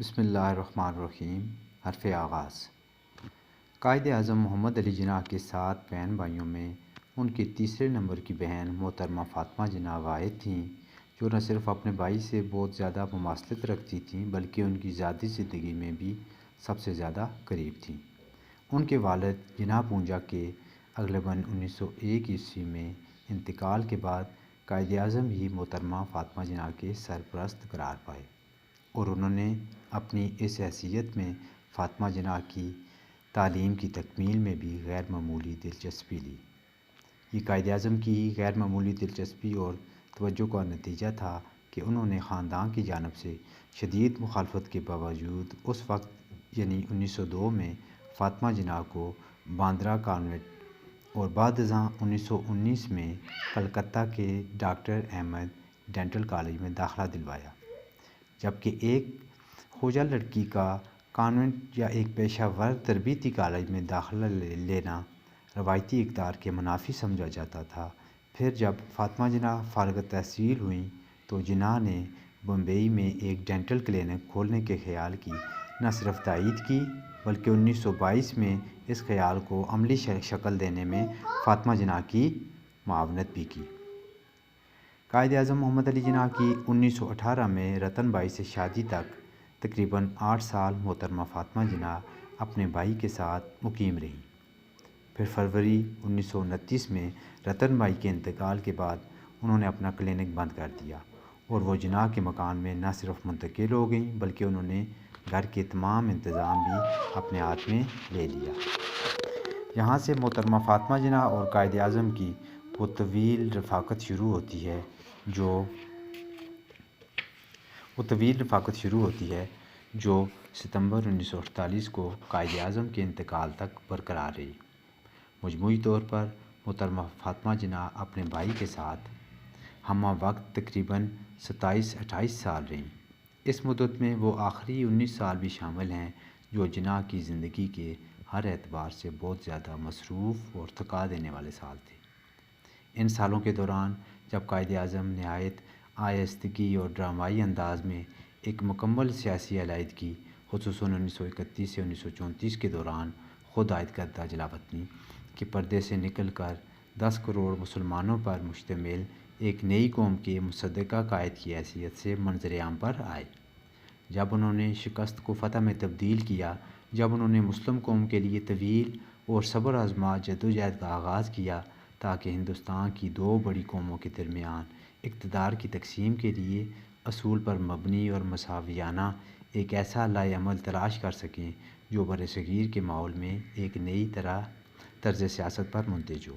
بسم اللہ الرحمن الرحیم۔ حرف آغاز۔ قائد اعظم محمد علی جناح کے 7 بہن بھائیوں میں ان کے تیسرے نمبر کی بہن محترمہ فاطمہ جناح واحد تھیں جو نہ صرف اپنے بھائی سے بہت زیادہ مماثلت رکھتی تھیں بلکہ ان کی ذاتی زندگی میں بھی سب سے زیادہ قریب تھیں۔ ان کے والد جناح پونجا کے اغلباً 1901 میں انتقال کے بعد قائد اعظم ہی محترمہ فاطمہ جناح کے سرپرست قرار پائے اور انہوں نے اپنی اس حیثیت میں فاطمہ جناح کی تعلیم کی تکمیل میں بھی غیر معمولی دلچسپی لی۔ یہ قائد اعظم کی غیر معمولی دلچسپی اور توجہ کا نتیجہ تھا کہ انہوں نے خاندان کی جانب سے شدید مخالفت کے باوجود اس وقت یعنی 1902 میں فاطمہ جناح کو باندرا کانوینٹ اور بعد ازاں 1919 میں کلکتہ کے ڈاکٹر احمد ڈینٹل کالج میں داخلہ دلوایا، جبکہ ایک خوجہ لڑکی کا کانوینٹ یا ایک پیشہ ور تربیتی کالج میں داخلہ لینا روایتی اقدار کے منافی سمجھا جاتا تھا۔ پھر جب فاطمہ جناح فارغ التحصیل ہوئیں تو جناح نے بمبئی میں ایک ڈینٹل کلینک کھولنے کے خیال کی نہ صرف تائید کی بلکہ 1922 میں اس خیال کو عملی شکل دینے میں فاطمہ جناح کی معاونت بھی کی۔ قائد اعظم محمد علی جناح کی 1918 میں رتن بائی سے شادی تک تقریباً 8 سال محترمہ فاطمہ جناح اپنے بھائی کے ساتھ مقیم رہیں۔ پھر فروری 1929 میں رتن بائی کے انتقال کے بعد انہوں نے اپنا کلینک بند کر دیا اور وہ جناح کے مکان میں نہ صرف منتقل ہو گئیں بلکہ انہوں نے گھر کے تمام انتظام بھی اپنے ہاتھ میں لے لیا۔ یہاں سے محترمہ فاطمہ جناح اور قائد اعظم کی وہ طویل رفاقت شروع ہوتی ہے جو ستمبر 1948 کو قائد اعظم کے انتقال تک برقرار رہی۔ مجموعی طور پر محترمہ فاطمہ جناح اپنے بھائی کے ساتھ ہمہ وقت تقریباً 27-28 سال رہیں۔ اس مدت میں وہ آخری 19 سال بھی شامل ہیں جو جناح کی زندگی کے ہر اعتبار سے بہت زیادہ مصروف اور تھکا دینے والے سال تھے۔ ان سالوں کے دوران جب قائد اعظم نہایت آہستگی اور ڈرامائی انداز میں ایک مکمل سیاسی علیحدگی خصوصاً 1931 سے 1934 کے دوران خود عائد کردہ جلاوطنی کے پردے سے نکل کر 10 کروڑ مسلمانوں پر مشتمل ایک نئی قوم کے مصدقہ قائد کی حیثیت سے منظر عام پر آئے، جب انہوں نے شکست کو فتح میں تبدیل کیا، جب انہوں نے مسلم قوم کے لیے طویل اور صبر آزما جدوجہد کا آغاز کیا تاکہ ہندوستان کی 2 بڑی قوموں کے درمیان اقتدار کی تقسیم کے لیے اصول پر مبنی اور مساویانہ ایک ایسا لائحہ عمل تلاش کر سکیں جو برصغیر کے ماحول میں ایک نئی طرز سیاست پر منتج ہو۔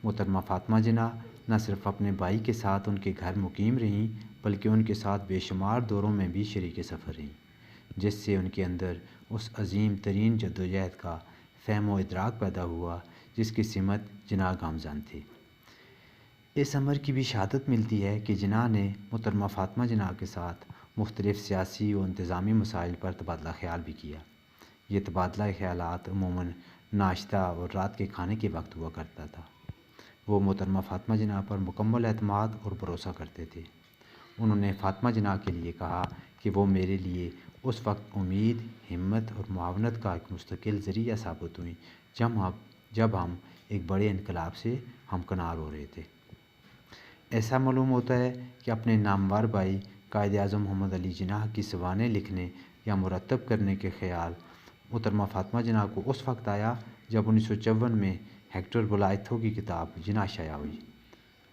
محترمہ فاطمہ جناح نہ صرف اپنے بھائی کے ساتھ ان کے گھر مقیم رہیں بلکہ ان کے ساتھ بے شمار دوروں میں بھی شریک سفر رہیں، جس سے ان کے اندر اس عظیم ترین جدوجہد کا فہم و ادراک پیدا ہوا جس کی سمت جناح گامزن تھے۔ اس امر کی بھی شہادت ملتی ہے کہ جناح نے محترمہ فاطمہ جناح کے ساتھ مختلف سیاسی و انتظامی مسائل پر تبادلہ خیال بھی کیا۔ یہ تبادلہ خیالات عموماً ناشتہ اور رات کے کھانے کے وقت ہوا کرتا تھا۔ وہ محترمہ فاطمہ جناح پر مکمل اعتماد اور بھروسہ کرتے تھے۔ انہوں نے فاطمہ جناح کے لیے کہا کہ وہ میرے لیے اس وقت امید، ہمت اور معاونت کا ایک مستقل ذریعہ ثابت ہوئیں جب ہم ایک بڑے انقلاب سے ہمکنار ہو رہے تھے۔ ایسا معلوم ہوتا ہے کہ اپنے نامور بھائی قائد اعظم محمد علی جناح کی سوانح لکھنے یا مرتب کرنے کے خیال محترمہ فاطمہ جناح کو اس وقت آیا جب 1954 میں ہیکٹر بلائتھو کی کتاب جناح شائع ہوئی۔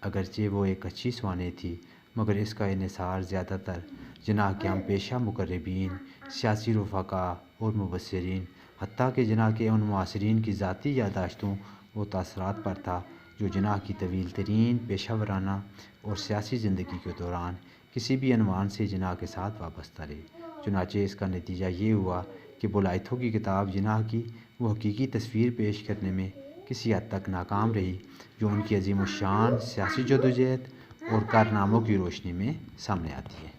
اگرچہ وہ ایک اچھی سوانح تھی مگر اس کا انحصار زیادہ تر جناح کے ہم پیشہ مقربین، سیاسی رفقا اور مبصرین، حتیٰ کہ جناح کے ان معاصرین کی ذاتی یادداشتوں و تاثرات پر تھا جو جناح کی طویل ترین پیشہ ورانہ اور سیاسی زندگی کے دوران کسی بھی عنوان سے جناح کے ساتھ وابستہ رہے۔ چنانچہ اس کا نتیجہ یہ ہوا کہ بلائتھو کی کتاب جناح کی وہ حقیقی تصویر پیش کرنے میں کسی حد تک ناکام رہی جو ان کی عظیم الشان سیاسی جدوجہد اور کارناموں کی روشنی میں سامنے آتی ہے۔